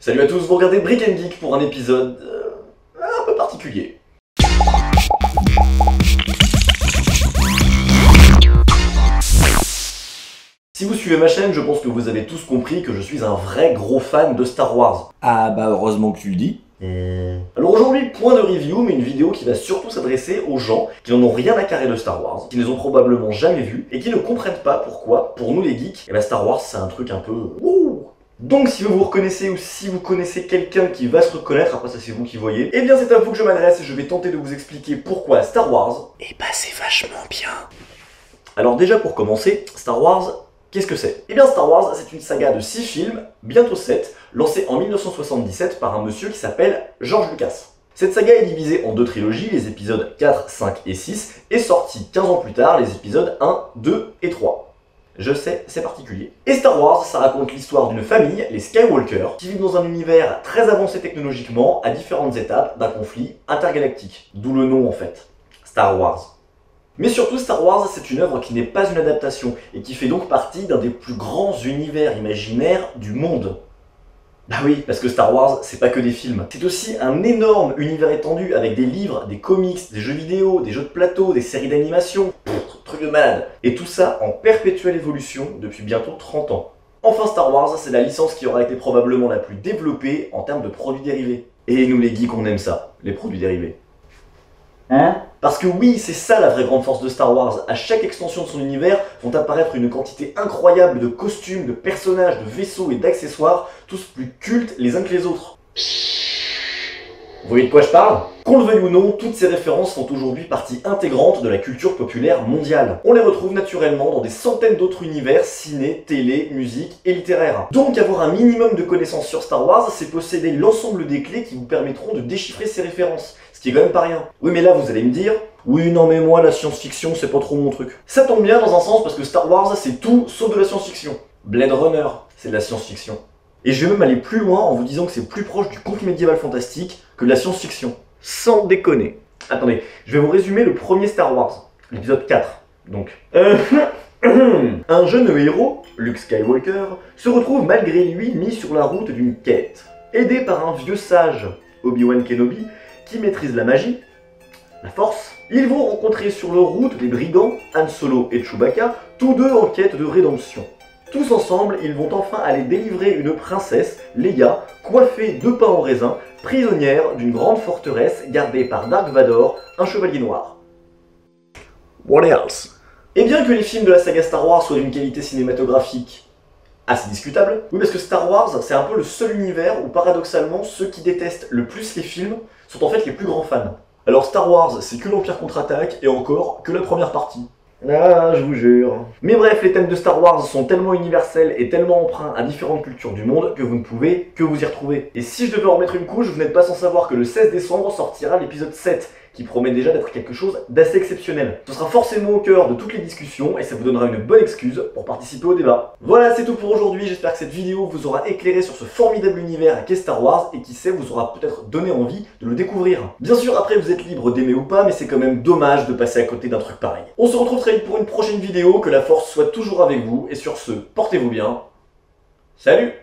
Salut à tous, vous regardez Brick & Geek pour un épisode un peu particulier. Si vous suivez ma chaîne, je pense que vous avez tous compris que je suis un vrai gros fan de Star Wars. Ah bah heureusement que tu le dis. Alors aujourd'hui, point de review, mais une vidéo qui va surtout s'adresser aux gens qui n'en ont rien à carrer de Star Wars, qui ne les ont probablement jamais vus, et qui ne comprennent pas pourquoi, pour nous les geeks, Star Wars c'est un truc un peu... Wouh. Donc si vous vous reconnaissez ou si vous connaissez quelqu'un qui va se reconnaître, après ça c'est vous qui voyez, eh bien c'est à vous que je m'adresse et je vais tenter de vous expliquer pourquoi Star Wars... Eh bah c'est vachement bien. Alors déjà pour commencer, Star Wars... Qu'est-ce que c'est? Eh bien Star Wars, c'est une saga de 6 films, bientôt 7, lancée en 1977 par un monsieur qui s'appelle George Lucas. Cette saga est divisée en deux trilogies, les épisodes 4, 5 et 6, et sortie 15 ans plus tard, les épisodes 1, 2 et 3. Je sais, c'est particulier. Et Star Wars, ça raconte l'histoire d'une famille, les Skywalker, qui vivent dans un univers très avancé technologiquement, à différentes étapes d'un conflit intergalactique. D'où le nom en fait, Star Wars. Mais surtout, Star Wars, c'est une œuvre qui n'est pas une adaptation, et qui fait donc partie d'un des plus grands univers imaginaires du monde. Bah oui, parce que Star Wars, c'est pas que des films. C'est aussi un énorme univers étendu, avec des livres, des comics, des jeux vidéo, des jeux de plateau, des séries d'animation, truc de malade. Et tout ça en perpétuelle évolution depuis bientôt 30 ans. Enfin, Star Wars, c'est la licence qui aura été probablement la plus développée en termes de produits dérivés. Et nous les geeks, on aime ça, les produits dérivés. Hein? Parce que oui, c'est ça la vraie grande force de Star Wars. À chaque extension de son univers vont apparaître une quantité incroyable de costumes, de personnages, de vaisseaux et d'accessoires, tous plus cultes les uns que les autres. Vous voyez de quoi je parle? Qu'on le veuille ou non, toutes ces références font aujourd'hui partie intégrante de la culture populaire mondiale. On les retrouve naturellement dans des centaines d'autres univers, ciné, télé, musique et littéraire. Donc avoir un minimum de connaissances sur Star Wars, c'est posséder l'ensemble des clés qui vous permettront de déchiffrer ces références. Ce qui est quand même pas rien. Oui mais là vous allez me dire, oui non mais moi la science-fiction c'est pas trop mon truc. Ça tombe bien dans un sens parce que Star Wars c'est tout sauf de la science-fiction. Blade Runner, c'est de la science-fiction. Et je vais même aller plus loin en vous disant que c'est plus proche du conte médiéval fantastique que de la science-fiction. Sans déconner. Attendez, je vais vous résumer le premier Star Wars, l'épisode 4, donc. Un jeune héros, Luke Skywalker, se retrouve malgré lui mis sur la route d'une quête. Aidé par un vieux sage, Obi-Wan Kenobi, qui maîtrise la magie, la force, ils vont rencontrer sur leur route des brigands, Han Solo et Chewbacca, tous deux en quête de rédemption. Tous ensemble, ils vont enfin aller délivrer une princesse, Leia, coiffée de pain en raisin, prisonnière d'une grande forteresse gardée par Dark Vador, un chevalier noir. What else? Et bien que les films de la saga Star Wars soient d'une qualité cinématographique assez discutable, oui parce que Star Wars c'est un peu le seul univers où paradoxalement ceux qui détestent le plus les films sont en fait les plus grands fans. Alors Star Wars c'est que l'Empire contre-attaque et encore que la première partie. Ah, je vous jure. Mais bref, les thèmes de Star Wars sont tellement universels et tellement emprunts à différentes cultures du monde que vous ne pouvez que vous y retrouver. Et si je devais en remettre une couche, vous n'êtes pas sans savoir que le 16 décembre sortira l'épisode 7, qui promet déjà d'être quelque chose d'assez exceptionnel. Ce sera forcément au cœur de toutes les discussions et ça vous donnera une bonne excuse pour participer au débat. Voilà, c'est tout pour aujourd'hui, j'espère que cette vidéo vous aura éclairé sur ce formidable univers qu'est Star Wars et qui sait vous aura peut-être donné envie de le découvrir. Bien sûr, après vous êtes libre d'aimer ou pas, mais c'est quand même dommage de passer à côté d'un truc pareil. On se retrouve très vite pour une prochaine vidéo, que la force soit toujours avec vous, et sur ce, portez-vous bien. Salut!